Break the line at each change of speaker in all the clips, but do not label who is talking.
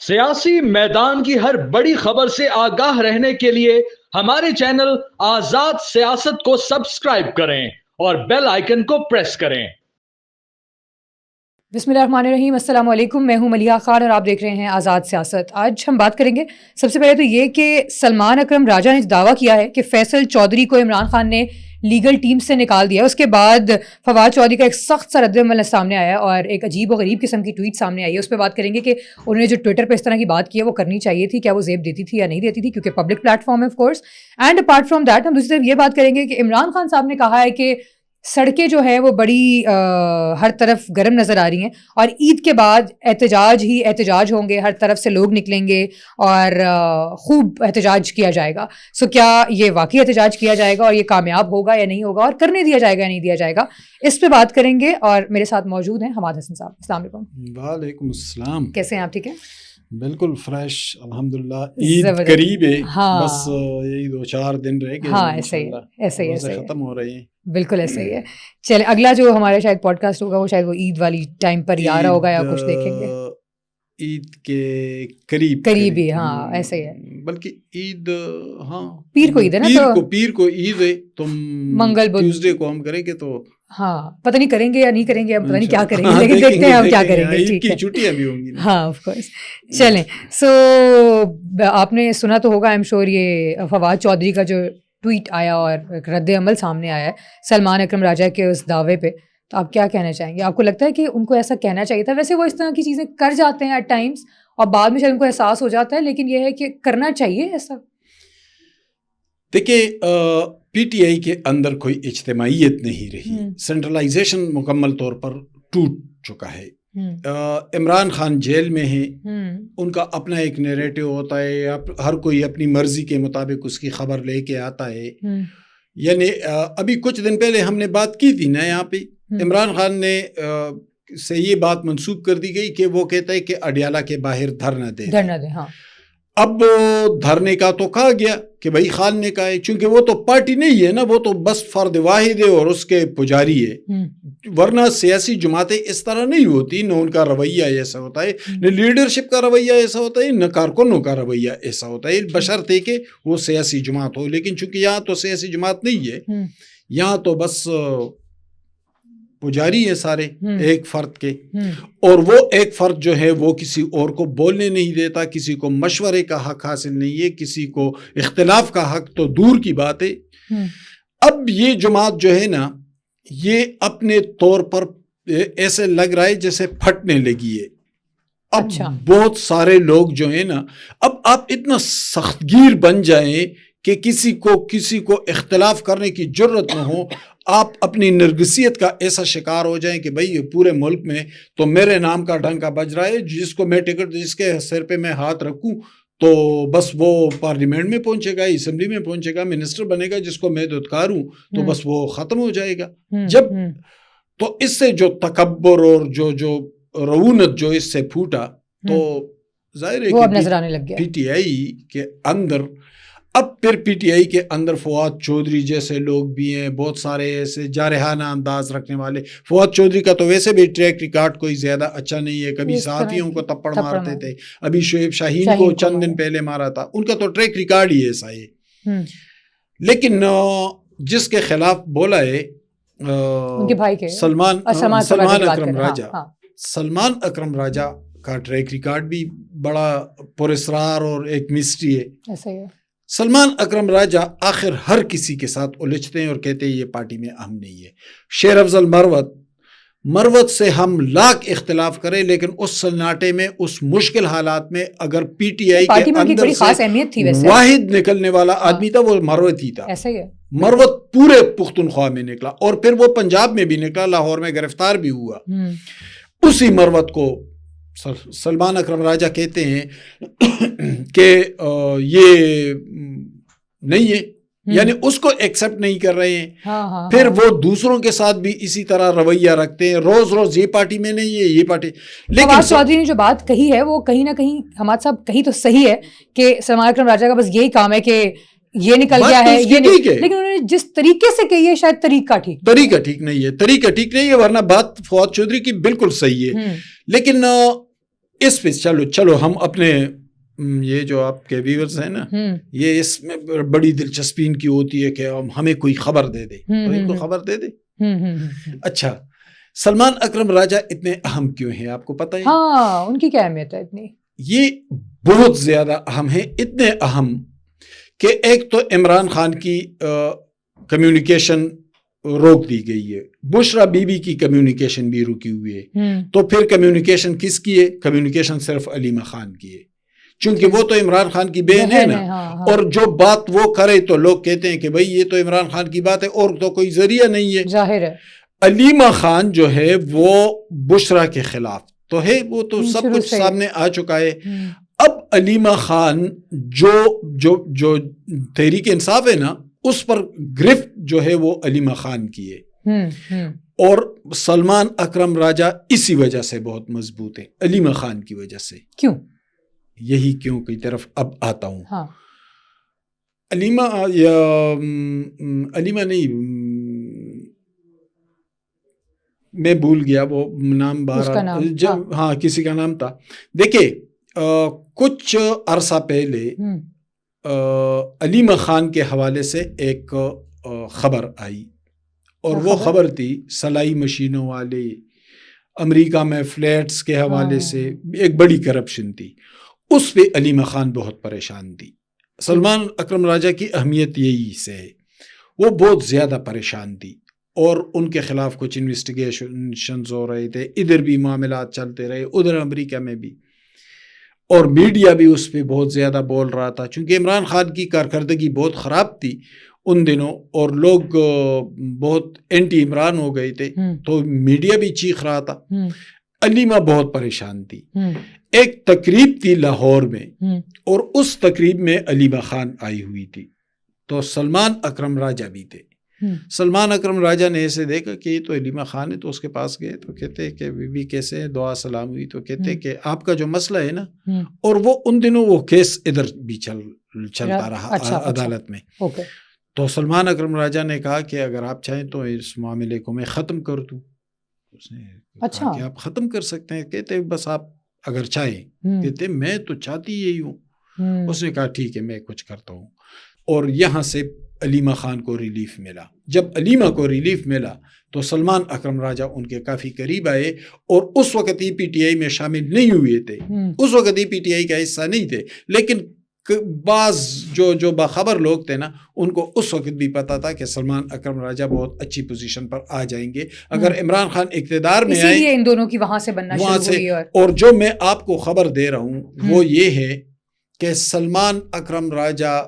سیاسی میدان کی ہر بڑی خبر سے آگاہ رہنے کے لیے ہمارے چینل آزاد سیاست کو سبسکرائب کریں اور بیل آئیکن کو پریس کریں۔
بسم اللہ الرحمن الرحیم، السلام علیکم، میں ہوں ملیحہ خان اور آپ دیکھ رہے ہیں آزاد سیاست۔ آج ہم بات کریں گے سب سے پہلے تو یہ کہ سلمان اکرم راجہ نے دعویٰ کیا ہے کہ فیصل چودھری کو عمران خان نے لیگل ٹیم سے نکال دیا۔ اس کے بعد فواد چودھری کا ایک سخت سا رد عمل سامنے آیا اور ایک عجیب و غریب قسم کی ٹویٹ سامنے آئی ہے۔ اس پہ بات کریں گے کہ انہوں نے جو ٹویٹر پہ اس طرح کی بات کی ہے وہ کرنی چاہیے تھی، کیا وہ زیب دیتی تھی یا نہیں دیتی تھی، کیونکہ پبلک پلیٹ فارم ہے of course. And apart from that ہم دوسری طرف یہ بات کریں گے کہ عمران خان صاحب نے کہا ہے کہ سڑکیں جو ہیں وہ بڑی ہر طرف گرم نظر آ رہی ہیں اور عید کے بعد احتجاج ہی احتجاج ہوں گے، ہر طرف سے لوگ نکلیں گے اور خوب احتجاج کیا جائے گا۔ سو کیا یہ واقعی احتجاج کیا جائے گا اور یہ کامیاب ہوگا یا نہیں ہوگا اور کرنے دیا جائے گا یا نہیں دیا جائے گا، اس پہ بات کریں گے۔ اور میرے ساتھ موجود ہیں حماد حسن صاحب۔ السلام علیکم۔
وعلیکم السلام۔
کیسے ہیں آپ؟ ٹھیک ہے،
بالکل فریش الحمدللہ۔ عید قریب ہے، بس یہی 2-4 دن رہ گئے۔
ہاں ایسے ہی ایسے ہی
ختم ہو رہے ہیں۔
بالکل ایسا ہی ہے۔ چلے اگلا جو ہمارا شاید پوڈ کاسٹ ہوگا وہ شاید وہ عید والی ٹائم پر ہی آ رہا ہوگا یا کچھ دیکھیں گے،
عید کے قریب
ہی۔ ہاں ایسے ہی ہے،
بلکہ عید ہاں
پیر کو عید ہے نا،
پیر کو عید ہے، تم
منگل بدھ
ٹیوزڈے کو ہم کریں گے تو
ہاں پتہ نہیں کریں گے یا نہیں کریں گے، ہم پتہ نہیں کیا کریں گے، لیکن دیکھتے ہیں ہم کیا کریں گے۔ ٹھیک ہے،
چھٹیاں بھی ہوں گی۔
ہاں آف کورس۔ چلیں، سو آپ نے سنا تو ہوگا، آئی ایم شیور، یہ فواد چودھری کا جو ٹویٹ آیا اور ایک رد عمل سامنے آیا ہے سلمان اکرم راجہ کے اس دعوے پہ، تو آپ کیا کہنا چاہیں گے؟ آپ کو لگتا ہے کہ ان کو ایسا کہنا چاہیے تھا؟ ویسے وہ اس طرح کی چیزیں کر جاتے ہیں ایٹ ٹائمس اور بعد میں شاید ان کو احساس ہو جاتا ہے، لیکن یہ ہے کہ کرنا چاہیے ایسا۔
دیکھیے، پی ٹی آئی کے اندر کوئی اجتماعیت نہیں رہی، سینٹرلائزیشن مکمل طور پر ٹوٹ چکا ہے۔ عمران خان جیل میں ہیں، ان کا اپنا ایک نیریٹو ہوتا ہے، ہر کوئی اپنی مرضی کے مطابق اس کی خبر لے کے آتا ہے۔ یعنی ابھی کچھ دن پہلے ہم نے بات کی تھی نا یہاں پہ، عمران خان نے سے یہ بات منسوخ کر دی گئی کہ وہ کہتا ہے کہ اڈیالہ کے باہر دھرنا دے۔ ہاں، اب دھرنے کا تو کہا گیا کہ بھائی خان نے کہا ہے، چونکہ وہ تو پارٹی نہیں ہے نا، وہ تو بس فرد واحد ہے اور اس کے پجاری ہے، ورنہ سیاسی جماعتیں اس طرح نہیں ہوتی، نہ ان کا رویہ ایسا ہوتا ہے، نہ لیڈرشپ کا رویہ ایسا ہوتا ہے، نہ کارکنوں کا رویہ ایسا ہوتا ہے، بشرطے کہ وہ سیاسی جماعت ہو۔ لیکن چونکہ یہاں تو سیاسی جماعت نہیں ہے، یہاں تو بس پجاری ہے سارے ایک فرد کے، اور وہ ایک فرد جو ہے وہ کسی اور کو بولنے نہیں دیتا، کسی کو مشورے کا حق حاصل نہیں ہے، کسی کو اختلاف کا حق تو دور کی بات ہے۔ اب یہ جماعت جو ہے نا، یہ اپنے طور پر ایسے لگ رہا ہے جیسے پھٹنے لگی ہے۔ اب بہت سارے لوگ جو ہیں نا، اب آپ اتنا سخت گیر بن جائیں کہ کسی کو اختلاف کرنے کی جرت نہ ہو، آپ اپنی نرگسیت کا ایسا شکار ہو جائیں کہ بھئی پورے ملک میں تو میرے نام کا ڈنکا بج رہا ہے، جس کو میں ٹکٹ، جس کے سر پہ میں ہاتھ رکھوں تو بس وہ پارلیمنٹ میں پہنچے گا، اسمبلی میں پہنچے گا، منسٹر بنے گا، جس کو میں دھتکاروں تو بس وہ ختم ہو جائے گا۔ جب تو اس سے جو تکبر اور جو رعونت جو اس سے پھوٹا، تو ظاہر ہے کہ پی ٹی آئی کے اندر، اب پھر پی ٹی آئی کے اندر فواد چودھری جیسے لوگ بھی ہیں، بہت سارے ایسے جارحانہ انداز رکھنے والے۔ فواد چودھری کا تو ویسے بھی ٹریک ریکارڈ کوئی زیادہ اچھا نہیں ہے، کبھی صحافیوں کو تپڑ مارتے تھے، ابھی شعیب شاہین کو چند دن پہلے مارا تھا، ان کا تو ٹریک ریکارڈ ہی ایسا ہے۔ لیکن جس کے خلاف بولا ہے سلمان اکرم راجہ کا ٹریک ریکارڈ بھی بڑا پراسرار اور ایک مسٹری ہے۔ سلمان اکرم راجہ آخر ہر کسی کے ساتھ الجھتے ہیں اور کہتے ہیں یہ پارٹی میں اہم نہیں ہے۔ شیر افضل مروت سے ہم لاکھ اختلاف کریں، لیکن اس سناٹے میں، اس مشکل حالات میں، اگر پی ٹی آئی کے اندر سے واحد نکلنے والا آدمی تھا وہ مروت ہی تھا۔ مروت پورے پختونخوا میں نکلا اور پھر وہ پنجاب میں بھی نکلا، لاہور میں گرفتار بھی ہوا۔ اسی مروت کو سلمان اکرم راجہ کہتے ہیں کہ یہ نہیں ہے، یعنی اس کو ایکسپٹ نہیں کر رہے ہیں۔ پھر وہ دوسروں کے ساتھ بھی اسی طرح رویہ رکھتے ہیں، روز یہ پارٹی میں نہیں ہے، یہ پارٹی۔
لیکن چودھری نے جو بات کہی ہے وہ کہیں نہ کہیں حماد صاحب کہیں تو صحیح ہے کہ سلمان اکرم راجہ کا بس یہی کام ہے کہ یہ نکل گیا ہے، یہ نہیں، لیکن انہوں نے جس طریقے سے کہی ہے شاید طریقہ ٹھیک
نہیں ہے، ورنہ بات فواد چودھری کی بالکل صحیح ہے۔ لیکن اس پہ چلو ہم اپنے یہ جو آپ کے ویورز ہیں نا یہ اس میں بڑی دلچسپی ان کی ہوتی ہے کہ ہمیں کوئی خبر دے دے، تو ان کو خبر دے دے۔ اچھا، سلمان اکرم راجہ اتنے اہم کیوں ہیں آپ کو پتہ ہے؟
ہاں، ان کی کیا اہمیت ہے اتنی؟
یہ بہت زیادہ اہم ہے، اتنے اہم کہ ایک تو عمران خان کی کمیونیکیشن روک دی گئی ہے، بشرا بی بی کی کمیونیکیشن بھی رکی ہوئی ہے، تو پھر کمیونیکیشن کس کی ہے؟ کمیونیکیشن صرف علیمہ خان کی ہے، چونکہ وہ تو عمران خان کی بہن ہے نا، اور جو بات وہ کرے تو لوگ کہتے ہیں کہ بھئی یہ تو عمران خان کی بات ہے اور تو کوئی ذریعہ نہیں ہے،
ظاہر ہے۔
علیمہ خان جو ہے وہ بشرا کے خلاف تو ہے، وہ تو سب کچھ سامنے آ چکا ہے۔ اب علیمہ خان جو تحریک انصاف ہے نا اس پر گرفت جو ہے وہ علیمہ خان کی ہے، اور سلمان اکرم راجہ اسی وجہ سے بہت مضبوط ہے، علیمہ خان کی وجہ سے۔
کیوں؟
یہی کیوں کی طرف اب آتا ہوں۔
ہاں،
علیمہ نہیں، میں بھول گیا وہ نام ہاں کسی کا نام تھا۔ دیکھیں کچھ عرصہ پہلے علیمہ خان کے حوالے سے ایک خبر آئی، اور وہ خبر تھی سلائی مشینوں والے امریکہ میں فلیٹس کے حوالے سے ایک بڑی کرپشن تھی، اس پہ علیمہ خان بہت پریشان تھی۔ سلمان اکرم راجہ کی اہمیت یہی سے ہے، وہ بہت زیادہ پریشان تھی، اور ان کے خلاف کچھ انویسٹیگیشنز ہو رہے تھے، ادھر بھی معاملات چلتے رہے، ادھر امریکہ میں بھی، اور میڈیا بھی اس پہ بہت زیادہ بول رہا تھا، چونکہ عمران خان کی کارکردگی بہت خراب تھی ان دنوں، اور لوگ بہت اینٹی عمران ہو گئے تھے، تو میڈیا بھی چیخ رہا تھا۔ علیمہ بہت پریشان تھی۔ ایک تقریب تھی لاہور میں، اور اس تقریب میں علیمہ خان آئی ہوئی تھی، تو سلمان اکرم راجہ بھی تھے۔ سلمان اکرم راجہ نے ایسے دیکھا کہ یہ تو علیمہ خان ہے، تو اس کے پاس گئے تو کہتے کہ بی بی کیسے ہیں، دعا سلام ہوئی، تو کہتے کہ آپ کا جو مسئلہ ہے نا، اور وہ ان دنوں وہ کیس ادھر بھی چلتا رہا عدالت میں، تو سلمان اکرم راجہ نے کہا کہ اگر آپ چاہیں تو اس معاملے کو میں ختم کر دوں۔ اس نے کہا کہ آپ ختم کر سکتے ہیں، کہتے بس آپ اگر چاہیں، کہتے میں تو چاہتی یہی ہوں۔ اس نے کہا ٹھیک ہے میں کچھ کرتا ہوں، اور یہاں سے علیمہ خان کو ریلیف ملا۔ جب علیمہ کو ریلیف ملا تو سلمان اکرم راجہ ان کے کافی قریب آئے، اور اس وقت ہی پی ٹی آئی میں شامل نہیں ہوئے تھے، اس وقت ہی پی ٹی آئی کا حصہ نہیں تھے، لیکن بعض جو باخبر لوگ تھے نا ان کو اس وقت بھی پتا تھا کہ سلمان اکرم راجہ بہت اچھی پوزیشن پر آ جائیں گے اگر عمران خان اقتدار میں آئے،
اسی لیے ان دونوں کی وہاں سے بننا شروع ہوئی۔
اور جو میں آپ کو خبر دے رہا ہوں وہ یہ ہے کہ سلمان اکرم راجہ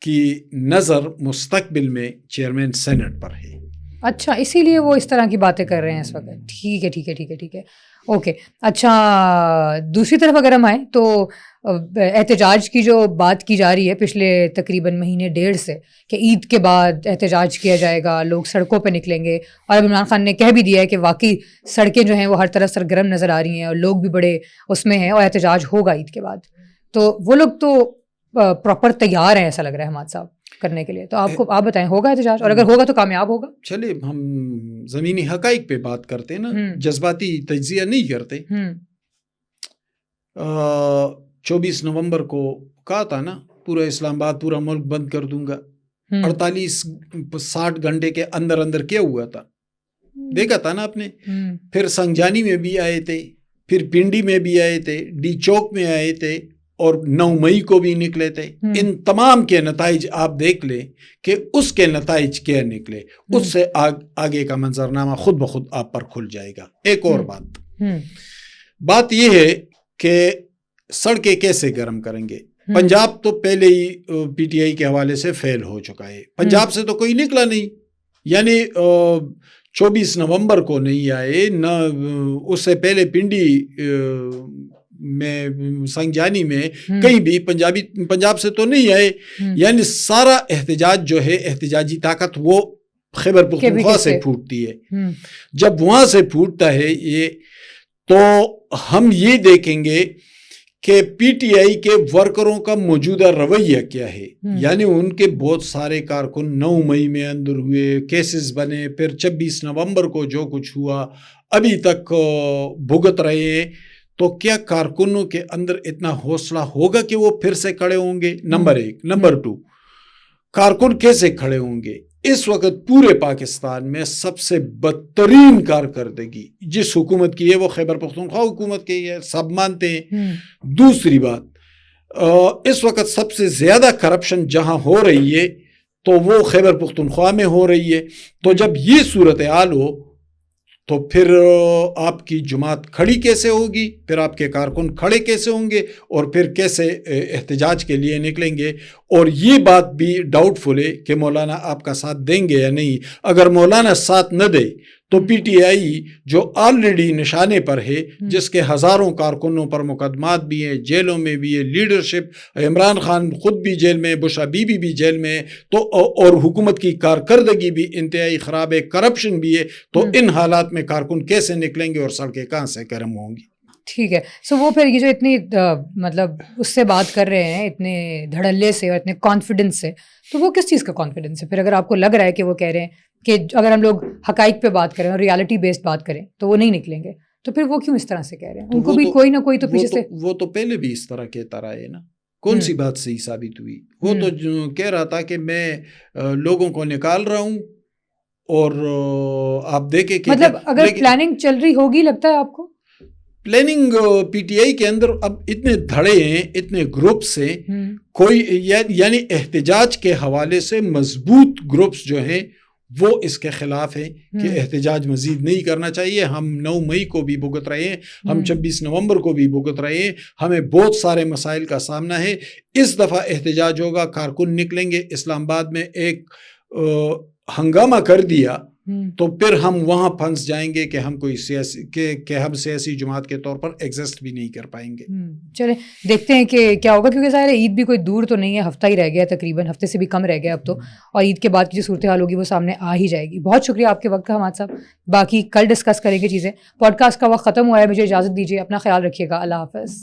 کی نظر مستقبل میں چیئرمین سینٹ پر ہے۔
اچھا، اسی لیے وہ اس طرح کی باتیں کر رہے ہیں اس وقت۔ ٹھیک ہے ٹھیک ہے ٹھیک ہے ٹھیک ہے، اوکے۔ اچھا، دوسری طرف اگر ہم آئیں تو احتجاج کی جو بات کی جا رہی ہے پچھلے تقریباً مہینے ڈیڑھ سے، کہ عید کے بعد احتجاج کیا جائے گا، لوگ سڑکوں پہ نکلیں گے، اور اب عمران خان نے کہہ بھی دیا ہے کہ واقعی سڑکیں جو ہیں وہ ہر طرف سرگرم نظر آ رہی ہیں، اور لوگ بھی بڑے اس میں ہیں، اور احتجاج ہوگا عید کے بعد۔ تو وہ لوگ تو پراپر تیار ہیں ایسا لگ رہا ہے حماد صاحب کرنے کے لیے، تو آپ بتائیں ہوگا احتجاج، اور اگر ہوگا تو کامیاب ہوگا؟
چلے ہم زمینی حقائق پہ بات کرتے ہیں نا، جذباتی تجزیہ نہیں کرتے۔ 24 نومبر کو کہا تھا نا پورا اسلام آباد پورا ملک بند کر دوں گا، 48-60 گھنٹے کے اندر اندر کیا ہوا تھا، دیکھا تھا نا آپ نے۔ پھر سنگجانی میں بھی آئے تھے، پھر پنڈی میں بھی آئے تھے، ڈی چوک میں آئے تھے، اور 9 مئی کو بھی نکلے تھے۔ ان تمام کے نتائج آپ دیکھ لیں کہ اس کے نتائج کیا نکلے، اس سے آگے کا منظرنامہ خود بخود آپ پر کھل جائے گا۔ ایک اور بات یہ ہے کہ سڑکیں کیسے گرم کریں گے۔ پنجاب تو پہلے ہی پی ٹی آئی کے حوالے سے فیل ہو چکا ہے، پنجاب سے تو کوئی نکلا نہیں، یعنی 24 نومبر کو نہیں آئے، نہ اس سے پہلے پنڈی میں سنگجانی میں کہیں بھی پنجاب سے تو نہیں آئے، یعنی سارا احتجاج جو ہے احتجاجی طاقت وہ خیبر پختونخوا سے پھوٹتی ہے۔ جب وہاں سے پھوٹتا ہے یہ، تو ہم یہ دیکھیں گے کہ پی ٹی آئی کے ورکروں کا موجودہ رویہ کیا ہے، یعنی ان کے بہت سارے کارکن 9 مئی میں اندر ہوئے، کیسز بنے، پھر 26 نومبر کو جو کچھ ہوا ابھی تک بھگت رہے ہیں۔ تو کیا کارکنوں کے اندر اتنا حوصلہ ہوگا کہ وہ پھر سے کھڑے ہوں گے؟ نمبر 1. نمبر 2, کارکن کیسے کھڑے ہوں گے؟ اس وقت پورے پاکستان میں سب سے بدترین کارکردگی جس حکومت کی ہے وہ خیبر پختونخوا حکومت کی ہے، سب مانتے ہیں. دوسری بات، اس وقت سب سے زیادہ کرپشن جہاں ہو رہی ہے تو وہ خیبر پختونخوا میں ہو رہی ہے. تو جب یہ صورتحال ہو تو پھر آپ کی جماعت کھڑی کیسے ہوگی، پھر آپ کے کارکن کھڑے کیسے ہوں گے، اور پھر کیسے احتجاج کے لیے نکلیں گے؟ اور یہ بات بھی ڈاؤٹ فل ہے کہ مولانا آپ کا ساتھ دیں گے یا نہیں. اگر مولانا ساتھ نہ دے تو پی ٹی آئی جو آلریڈی نشانے پر ہے، جس کے ہزاروں کارکنوں پر مقدمات بھی ہیں، جیلوں میں بھی ہے، لیڈرشپ عمران خان خود بھی جیل میں، بشا بیوی بھی جیل میں ہے، تو اور حکومت کی کارکردگی بھی انتہائی خراب ہے، کرپشن بھی ہے، تو ان حالات میں کارکن کیسے نکلیں گے اور سڑکیں کہاں سے گرم ہوں گی؟
ٹھیک ہے. سو وہ پھر یہ جو اتنی مطلب اس سے بات کر رہے ہیں اتنے دھڑلے سے اور اتنے کانفیڈنس سے، تو وہ کس چیز کا کانفیڈنس ہے پھر؟ اگر آپ کو لگ رہا ہے کہ وہ کہہ رہے ہیں کہ اگر ہم لوگ حقائق پہ بات کریں اور ریالٹی بیسڈ بات کریں تو وہ نہیں نکلیں گے، تو پھر وہ کیوں اس طرح سے کہہ رہے ہیں؟ ان کو بھی کوئی نہ کوئی تو پیچھے سے
وہ تو پہلے بھی اس طرح کہتا رہا ہے نا. کون سی بات صحیح ثابت ہوئی؟ وہ تو کہہ رہا تھا کہ میں لوگوں کو نکال رہا ہوں، اور آپ دیکھیں کہ
مطلب اگر پلاننگ چل رہی ہوگی، لگتا ہے آپ کو
پلاننگ پی ٹی آئی کے اندر اب اتنے دھڑے ہیں، اتنے گروپس ہیں، کوئی یعنی احتجاج کے حوالے سے مضبوط گروپس جو ہیں وہ اس کے خلاف ہیں کہ احتجاج مزید نہیں کرنا چاہیے. ہم 9 مئی کو بھی بھگت رہے ہیں، ہم 26 نومبر کو بھی بھگت رہے ہیں، ہمیں بہت سارے مسائل کا سامنا ہے. اس دفعہ احتجاج ہوگا، کارکن نکلیں گے. اسلام آباد میں ایک ہنگامہ کر دیا تو پھر ہم وہاں پھنس جائیں گے کہ ہم کوئی سیاسی کہ ہم سیاسی جماعت کے طور پر ایگزسٹ بھی نہیں کر پائیں گے.
چلیں دیکھتے ہیں کہ کیا ہوگا، کیونکہ ظاہر ہے عید بھی کوئی دور تو نہیں ہے، ہفتہ ہی رہ گیا، تقریباً ہفتے سے بھی کم رہ گیا اب تو، اور عید کے بعد کی جو صورتحال ہوگی وہ سامنے آ ہی جائے گی. بہت شکریہ آپ کے وقت کا حماد صاحب. باقی کل ڈسکس کریں گے چیزیں. پوڈ کاسٹ کا وقت ختم ہوا ہے، مجھے اجازت دیجیے. اپنا خیال رکھیے گا. اللہ حافظ.